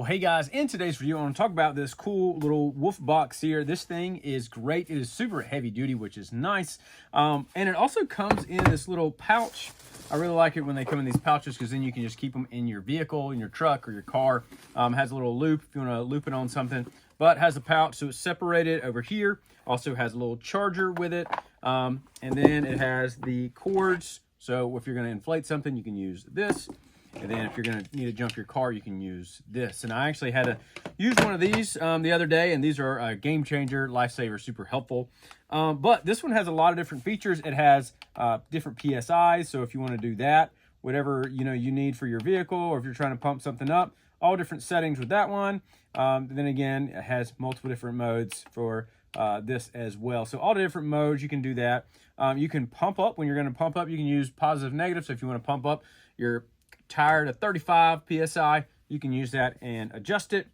Well, hey guys, in today's video, I want to talk about this cool little wolf box here. This thing is great. It is super heavy duty, which is nice. And it also comes in this little pouch. I really like it when they come in these pouches because then you can just keep them in your vehicle, in your truck or your car. Has a little loop if you want to loop it on something, but has a pouch, so it's separated over here. Also has a little charger with it. And then it has the cords. So if you're going to inflate something, you can use this. And then if you're going to need to jump your car, you can use this. And I actually had to use one of these the other day, and these are a game changer, lifesaver, super helpful. But this one has a lot of different features. It has different PSIs, so if you want to do that, whatever you need for your vehicle, or if you're trying to pump something up, all different settings with that one. Then again, it has multiple different modes for this as well. So all the different modes, you can do that. You can pump up. When you're going to pump up, you can use positive, negative. So if you want to pump up your tire to 35 PSI, you can use that and adjust it.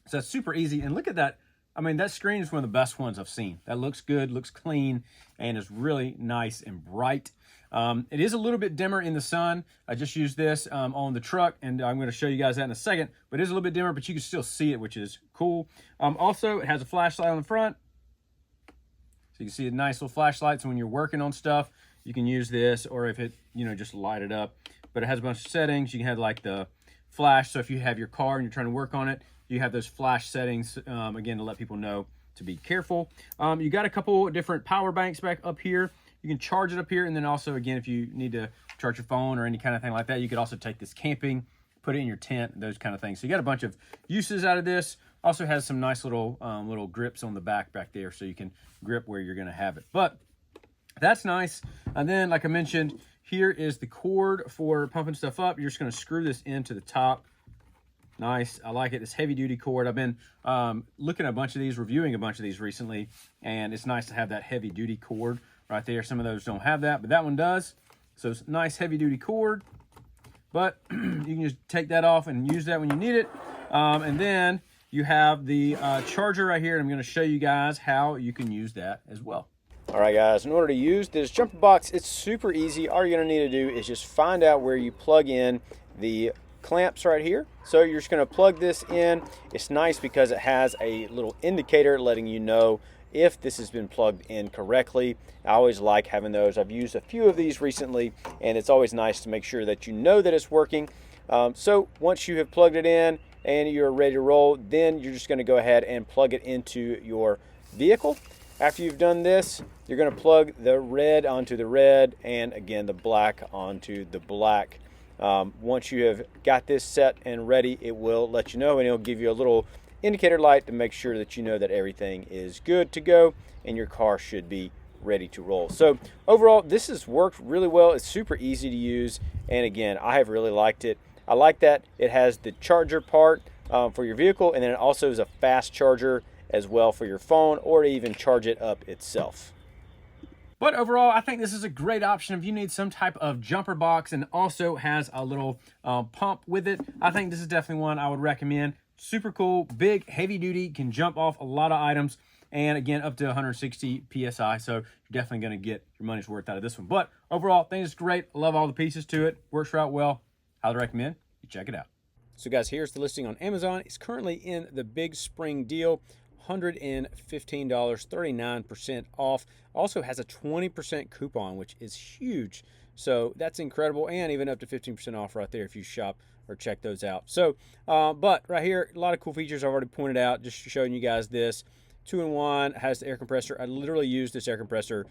So that's super easy. And look at that. I mean, that screen is one of the best ones I've seen. That looks good, looks clean, and is really nice and bright. It is a little bit dimmer in the sun. I just used this on the truck, and I'm going to show you guys that in a second. But it is a little bit dimmer, but you can still see it, which is cool. Also, it has a flashlight on the front. So you can see a nice little flashlight. So when you're working on stuff, you can use this, or if it, just light it up. But it has a bunch of settings. You can have like the flash. So if you have your car and you're trying to work on it, you have those flash settings, again, to let people know to be careful. You got a couple different power banks back up here. You can charge it up here. And then also, again, if you need to charge your phone or any kind of thing like that, you could also take this camping, put it in your tent, those kind of things. So you got a bunch of uses out of this. Also has some nice little grips on the back there, so you can grip where you're going to have it. But that's nice. And then, like I mentioned, here is the cord for pumping stuff up. You're just going to screw this into the top. Nice. I like it. It's heavy duty cord. I've been looking at a bunch of these, reviewing a bunch of these recently, and it's nice to have that heavy duty cord right there. Some of those don't have that, but that one does. So it's nice heavy duty cord, but you can just take that off and use that when you need it. And then you have the charger right here, and I'm going to show you guys how you can use that as well. All right, guys, in order to use this jumper box, it's super easy. All you're going to need to do is just find out where you plug in the clamps right here. So you're just going to plug this in. It's nice because it has a little indicator letting you know if this has been plugged in correctly. I always like having those. I've used a few of these recently, and it's always nice to make sure that you know that it's working. So once you have plugged it in and you're ready to roll, then you're just going to go ahead and plug it into your vehicle. After you've done this, you're going to plug the red onto the red, and again the black onto the black. Once you have got this set and ready, it will let you know, and it'll give you a little indicator light to make sure that you know that everything is good to go and your car should be ready to roll. So overall, this has worked really well. It's super easy to use, and again, I have really liked it. I like that it has the charger part for your vehicle, and then it also is a fast charger as well for your phone, or to even charge it up itself. But overall, I think this is a great option if you need some type of jumper box, and also has a little pump with it. I think this is definitely one I would recommend. Super cool, big, heavy duty, can jump off a lot of items, and again, up to 160 PSI. So you're definitely going to get your money's worth out of this one. But overall, I think it's great. I love all the pieces to it. Works out well. Highly recommend you check it out. So guys, here's the listing on Amazon. It's currently in the big spring deal. $115, 39% off. Also has a 20% coupon, which is huge. So that's incredible, and even up to 15% off right there if you shop or check those out. So, but right here, a lot of cool features I've already pointed out, just showing you guys this. 2-in-1, has the air compressor. I literally used this air compressor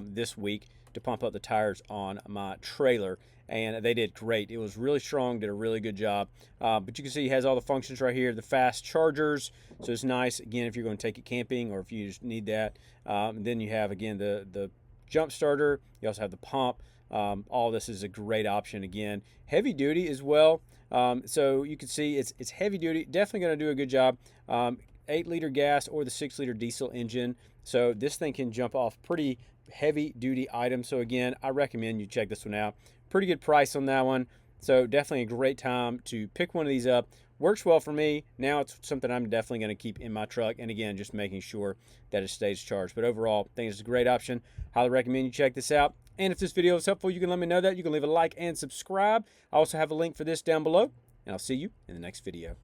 this week to pump up the tires on my trailer, and they did great. It was really strong, did a really good job. But you can see it has all the functions right here, the fast chargers, so it's nice, again, if you're going to take it camping or if you just need that. Then you have, again, the jump starter. You also have the pump. All this is a great option. Again, heavy duty as well. So you can see it's heavy duty, definitely going to do a good job. 8-liter gas or the 6-liter diesel engine. So this thing can jump off pretty heavy duty items. So again, I recommend you check this one out. Pretty good price on that one. So definitely a great time to pick one of these up. Works well for me. Now it's something I'm definitely going to keep in my truck. And again, just making sure that it stays charged. But overall, I think it's a great option. Highly recommend you check this out. And if this video is helpful, you can let me know that. You can leave a like and subscribe. I also have a link for this down below. And I'll see you in the next video.